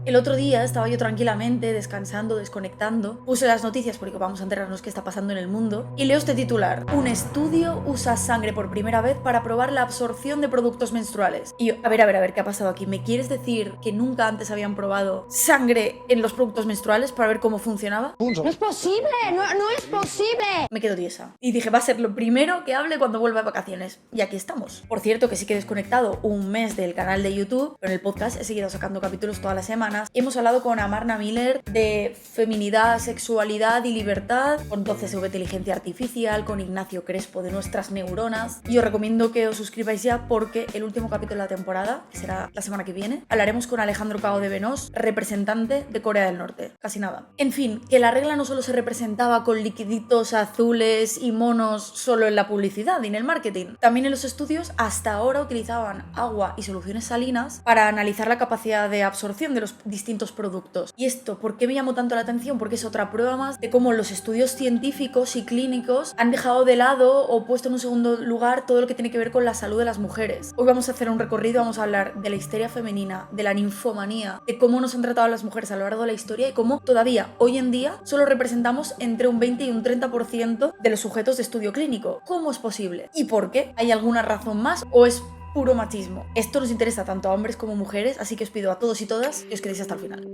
El otro día estaba yo tranquilamente, descansando, desconectando, puse las noticias porque vamos a enterarnos qué está pasando en el mundo, y leo este titular: un estudio usa sangre por primera vez para probar la absorción de productos menstruales. Y yo, a ver, ¿qué ha pasado aquí? ¿Me quieres decir que nunca antes habían probado sangre en los productos menstruales para ver cómo funcionaba? ¡No es posible! ¡No es posible! Me quedo tiesa. Y dije, va a ser lo primero que hable cuando vuelva de vacaciones. Y aquí estamos. Por cierto, que sí que he desconectado un mes del canal de YouTube, pero en el podcast he seguido sacando capítulos todas las semanas. Hemos hablado con Amarna Miller de feminidad, sexualidad y libertad, con 12SV de inteligencia artificial, con Ignacio Crespo de Nuestras Neuronas. Y os recomiendo que os suscribáis ya porque el último capítulo de la temporada, que será la semana que viene, hablaremos con Alejandro Cao de Venós, representante de Corea del Norte. Casi nada. En fin, que la regla no solo se representaba con liquiditos azules y monos solo en la publicidad y en el marketing. También en los estudios hasta ahora utilizaban agua y soluciones salinas para analizar la capacidad de absorción de los distintos productos. ¿Y esto por qué me llamó tanto la atención? Porque es otra prueba más de cómo los estudios científicos y clínicos han dejado de lado o puesto en un segundo lugar todo lo que tiene que ver con la salud de las mujeres. Hoy vamos a hacer un recorrido, vamos a hablar de la histeria femenina, de la ninfomanía, de cómo nos han tratado a las mujeres a lo largo de la historia y cómo todavía hoy en día solo representamos entre un 20 y un 30% de los sujetos de estudio clínico. ¿Cómo es posible? ¿Y por qué? ¿Hay alguna razón más o es puro machismo? Esto nos interesa tanto a hombres como mujeres, así que os pido a todos y todas que os quedéis hasta el final.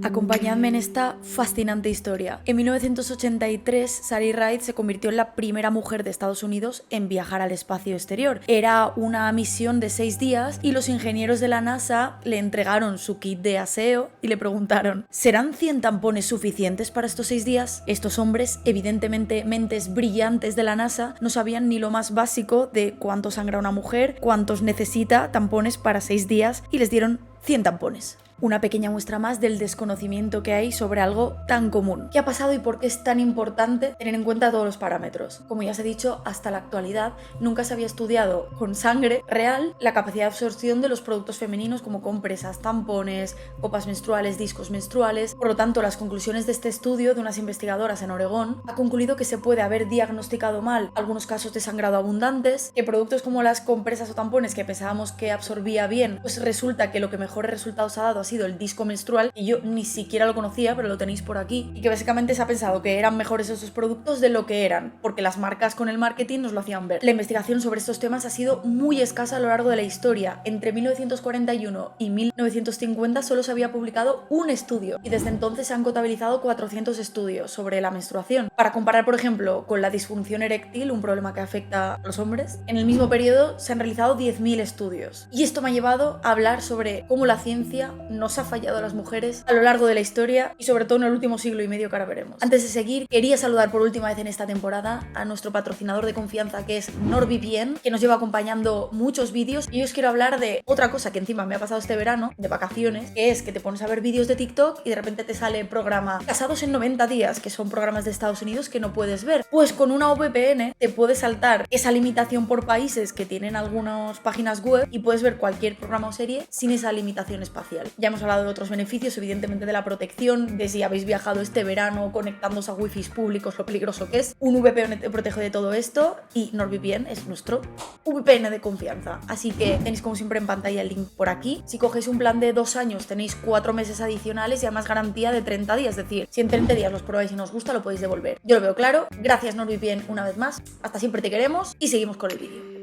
Acompañadme en esta fascinante historia. En 1983, Sally Ride se convirtió en la primera mujer de Estados Unidos en viajar al espacio exterior. Era una misión de 6 días y los ingenieros de la NASA le entregaron su kit de aseo y le preguntaron: ¿serán 100 tampones suficientes para estos 6 días? Estos hombres, evidentemente mentes brillantes de la NASA, no sabían ni lo más básico de cuánto sangra una mujer, cuántos necesita tampones para 6 días y les dieron 100 tampones. Una pequeña muestra más del desconocimiento que hay sobre algo tan común. ¿Qué ha pasado y por qué es tan importante tener en cuenta todos los parámetros? Como ya os he dicho, hasta la actualidad nunca se había estudiado con sangre real la capacidad de absorción de los productos femeninos como compresas, tampones, copas menstruales, discos menstruales. Por lo tanto, las conclusiones de este estudio de unas investigadoras en Oregón ha concluido que se puede haber diagnosticado mal algunos casos de sangrado abundantes, que productos como las compresas o tampones que pensábamos que absorbía bien, pues resulta que lo que mejores resultados ha dado ha sido el disco menstrual, y yo ni siquiera lo conocía, pero lo tenéis por aquí, y que básicamente se ha pensado que eran mejores esos productos de lo que eran, porque las marcas con el marketing nos lo hacían ver. La investigación sobre estos temas ha sido muy escasa a lo largo de la historia. Entre 1941 y 1950 solo se había publicado un estudio, y desde entonces se han contabilizado 400 estudios sobre la menstruación. Para comparar, por ejemplo, con la disfunción eréctil, un problema que afecta a los hombres, en el mismo periodo se han realizado 10.000 estudios. Y esto me ha llevado a hablar sobre cómo la ciencia nos ha fallado a las mujeres a lo largo de la historia y sobre todo en el último siglo y medio que ahora veremos. Antes de seguir, quería saludar por última vez en esta temporada a nuestro patrocinador de confianza, que es NordVPN, que nos lleva acompañando muchos vídeos, y hoy os quiero hablar de otra cosa que encima me ha pasado este verano de vacaciones, que es que te pones a ver vídeos de TikTok y de repente te sale el programa Casados en 90 días, que son programas de Estados Unidos que no puedes ver. Pues con una VPN te puedes saltar esa limitación por países que tienen algunas páginas web y puedes ver cualquier programa o serie sin esa limitación espacial. Ya hemos hablado de otros beneficios, evidentemente de la protección, de si habéis viajado este verano conectándose a wifi públicos, lo peligroso que es. Un VPN te protege de todo esto y NordVPN es nuestro VPN de confianza. Así que tenéis como siempre en pantalla el link por aquí. Si cogéis un plan de 2 años tenéis 4 meses adicionales y además garantía de 30 días, es decir, si en 30 días los probáis y no os gusta lo podéis devolver. Yo lo veo claro. Gracias NordVPN una vez más. Hasta siempre te queremos y seguimos con el vídeo.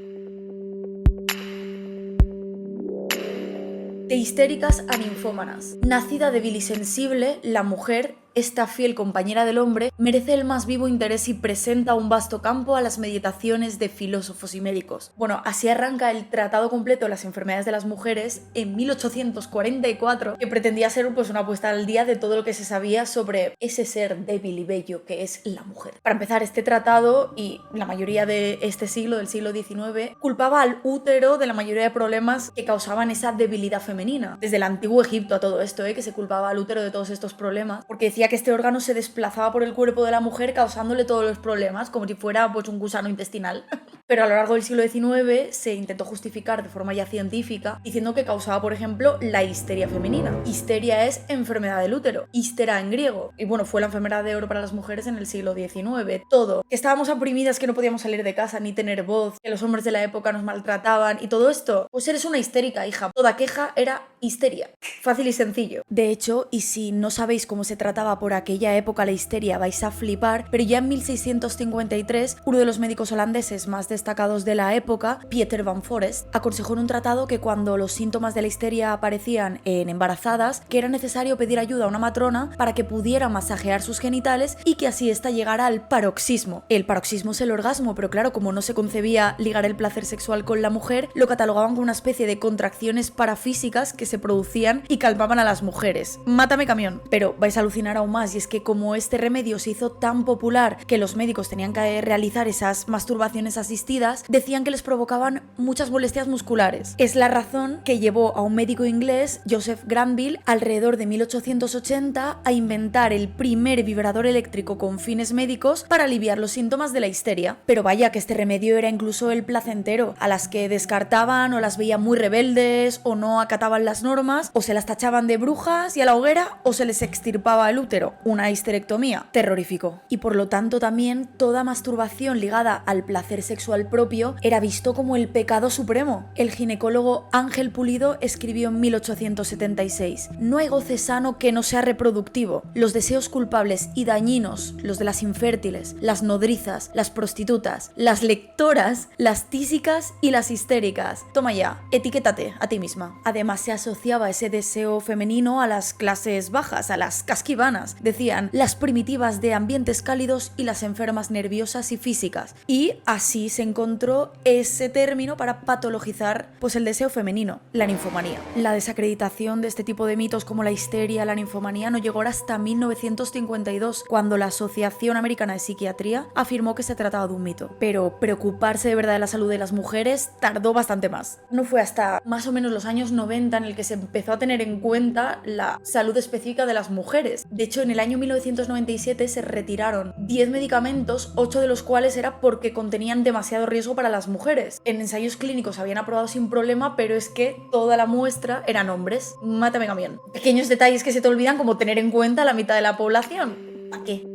De histéricas a ninfómanas. Nacida débil y sensible, la mujer, esta fiel compañera del hombre, merece el más vivo interés y presenta un vasto campo a las meditaciones de filósofos y médicos. Bueno, así arranca el Tratado Completo de las Enfermedades de las Mujeres en 1844, que pretendía ser pues una puesta al día de todo lo que se sabía sobre ese ser débil y bello que es la mujer. Para empezar, este tratado y la mayoría de este siglo, del siglo XIX, culpaba al útero de la mayoría de problemas que causaban esa debilidad femenina. Desde el antiguo Egipto a todo esto, que se culpaba al útero de todos estos problemas, porque decía que este órgano se desplazaba por el cuerpo de la mujer causándole todos los problemas, como si fuera pues un gusano intestinal. pero a lo largo del siglo XIX se intentó justificar de forma ya científica diciendo que causaba, por ejemplo, la histeria femenina. Histeria es enfermedad del útero, histera en griego, y bueno, fue la enfermedad de oro para las mujeres en el siglo XIX. Todo, que estábamos oprimidas, que no podíamos salir de casa ni tener voz, que los hombres de la época nos maltrataban y todo esto, pues eres una histérica, hija. Toda queja era histeria. Fácil y sencillo. De hecho, y si no sabéis cómo se trataba por aquella época la histeria, vais a flipar, pero ya en 1653, uno de los médicos holandeses más destacados de la época, Pieter van Foreest, aconsejó en un tratado que cuando los síntomas de la histeria aparecían en embarazadas, que era necesario pedir ayuda a una matrona para que pudiera masajear sus genitales y que así ésta llegara al paroxismo. El paroxismo es el orgasmo, pero claro, como no se concebía ligar el placer sexual con la mujer, lo catalogaban como una especie de contracciones parafísicas que se producían y calmaban a las mujeres. Mátame camión. Pero vais a alucinar aún más, y es que como este remedio se hizo tan popular que los médicos tenían que realizar esas masturbaciones asistidas, decían que les provocaban muchas molestias musculares. Es la razón que llevó a un médico inglés, Joseph Granville, alrededor de 1880 a inventar el primer vibrador eléctrico con fines médicos para aliviar los síntomas de la histeria. Pero vaya que este remedio era incluso el placentero. A las que descartaban o las veían muy rebeldes o no acataban las normas, o se las tachaban de brujas y a la hoguera, o se les extirpaba el útero, una histerectomía. Terrorífico. Y por lo tanto también toda masturbación ligada al placer sexual propio era visto como el pecado supremo. El ginecólogo Ángel Pulido escribió en 1876: no hay goce sano que no sea reproductivo. Los deseos culpables y dañinos, los de las infértiles, las nodrizas, las prostitutas, las lectoras, las tísicas y las histéricas. Toma ya, etiquétate a ti misma. Además se asociaba ese deseo femenino a las clases bajas, a las casquivanas. Decían las primitivas de ambientes cálidos y las enfermas nerviosas y físicas. Y así se encontró ese término para patologizar pues el deseo femenino, la ninfomanía. La desacreditación de este tipo de mitos como la histeria, la ninfomanía no llegó hasta 1952, cuando la Asociación Americana de Psiquiatría afirmó que se trataba de un mito. Pero preocuparse de verdad de la salud de las mujeres tardó bastante más. No fue hasta más o menos los años 90 en el que se empezó a tener en cuenta la salud específica de las mujeres. De hecho, en el año 1997 se retiraron 10 medicamentos, 8 de los cuales era porque contenían demasiado riesgo para las mujeres. En ensayos clínicos habían aprobado sin problema, pero es que toda la muestra eran hombres. Mátame camión. Pequeños detalles que se te olvidan, como tener en cuenta a la mitad de la población. ¿Para qué?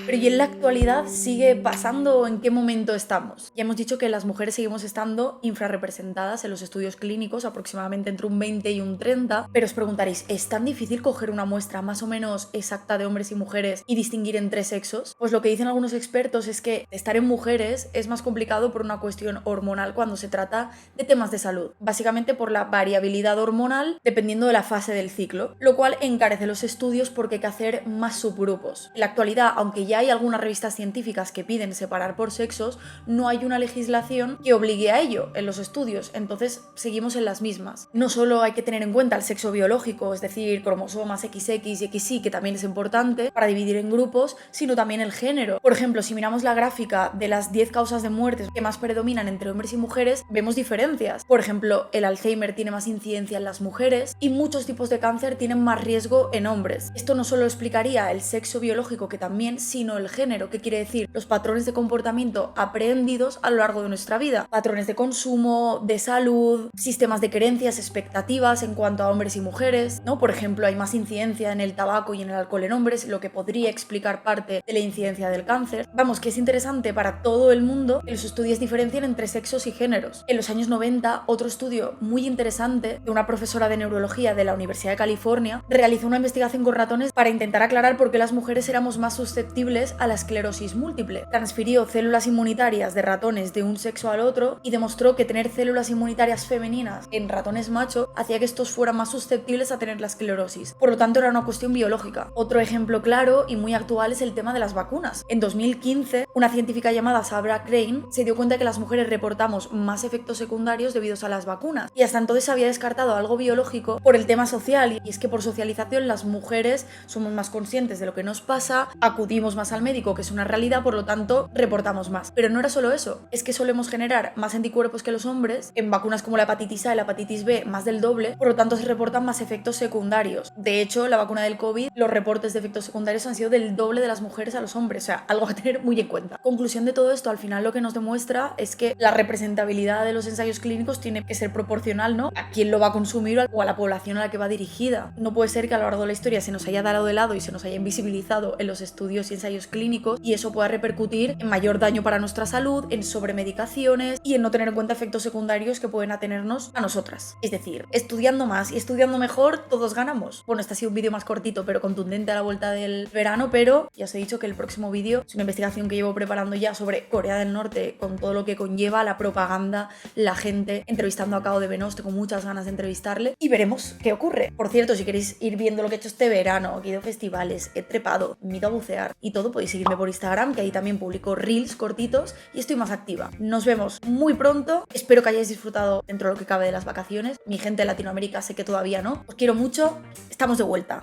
Pero ¿y en la actualidad sigue pasando? ¿En qué momento estamos? Ya hemos dicho que las mujeres seguimos estando infrarrepresentadas en los estudios clínicos, aproximadamente entre un 20 y un 30, pero os preguntaréis, ¿es tan difícil coger una muestra más o menos exacta de hombres y mujeres y distinguir entre sexos? Pues lo que dicen algunos expertos es que estar en mujeres es más complicado por una cuestión hormonal cuando se trata de temas de salud, básicamente por la variabilidad hormonal dependiendo de la fase del ciclo, lo cual encarece los estudios porque hay que hacer más subgrupos. En la actualidad, aunque ya hay algunas revistas científicas que piden separar por sexos, no hay una legislación que obligue a ello en los estudios, entonces seguimos en las mismas. No solo hay que tener en cuenta el sexo biológico, es decir, cromosomas XX y XY, que también es importante para dividir en grupos, sino también el género. Por ejemplo, si miramos la gráfica de las 10 causas de muerte que más predominan entre hombres y mujeres, vemos diferencias. Por ejemplo, el Alzheimer tiene más incidencia en las mujeres y muchos tipos de cáncer tienen más riesgo en hombres. Esto no solo explicaría el sexo biológico que también, sino el género, que quiere decir los patrones de comportamiento aprehendidos a lo largo de nuestra vida, patrones de consumo, de salud, sistemas de creencias, expectativas en cuanto a hombres y mujeres, ¿no? Por ejemplo, hay más incidencia en el tabaco y en el alcohol en hombres, lo que podría explicar parte de la incidencia del cáncer. Vamos, que es interesante para todo el mundo que los estudios diferencien entre sexos y géneros. En los años 90, otro estudio muy interesante de una profesora de neurología de la Universidad de California realizó una investigación con ratones para intentar aclarar por qué las mujeres éramos más susceptibles a la esclerosis múltiple. Transfirió células inmunitarias de ratones de un sexo al otro y demostró que tener células inmunitarias femeninas en ratones macho hacía que estos fueran más susceptibles a tener la esclerosis. Por lo tanto, era una cuestión biológica. Otro ejemplo claro y muy actual es el tema de las vacunas. En 2015, una científica llamada Sabra Crane se dio cuenta que las mujeres reportamos más efectos secundarios debido a las vacunas, y hasta entonces se había descartado algo biológico por el tema social, y es que por socialización las mujeres somos más conscientes de lo que nos pasa, acudimos más más al médico, que es una realidad, por lo tanto reportamos más. Pero no era solo eso, es que solemos generar más anticuerpos que los hombres, en vacunas como la hepatitis A y la hepatitis B más del doble, por lo tanto se reportan más efectos secundarios. De hecho, la vacuna del COVID, los reportes de efectos secundarios han sido del doble de las mujeres a los hombres, o sea, algo a tener muy en cuenta. Conclusión de todo esto, al final lo que nos demuestra es que la representabilidad de los ensayos clínicos tiene que ser proporcional, ¿no?, a quién lo va a consumir o a la población a la que va dirigida. No puede ser que a lo largo de la historia se nos haya dado de lado y se nos haya invisibilizado en los estudios y ensayos clínicos y eso pueda repercutir en mayor daño para nuestra salud, en sobremedicaciones y en no tener en cuenta efectos secundarios que pueden atenernos a nosotras. Es decir, estudiando más y estudiando mejor, todos ganamos. Bueno, este ha sido un vídeo más cortito pero contundente a la vuelta del verano, pero ya os he dicho que el próximo vídeo es una investigación que llevo preparando ya sobre Corea del Norte, con todo lo que conlleva la propaganda, la gente, entrevistando a Kao de Venos, tengo muchas ganas de entrevistarle y veremos qué ocurre. Por cierto, si queréis ir viendo lo que he hecho este verano, que he ido a festivales, he trepado, me he ido a bucear y todo, podéis seguirme por Instagram, que ahí también publico reels cortitos y estoy más activa. Nos vemos muy pronto, espero que hayáis disfrutado dentro de lo que cabe de las vacaciones. Mi gente de Latinoamérica sé que todavía no. Os quiero mucho, estamos de vuelta.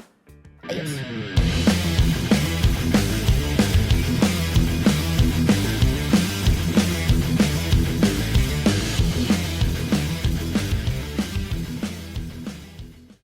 Adiós.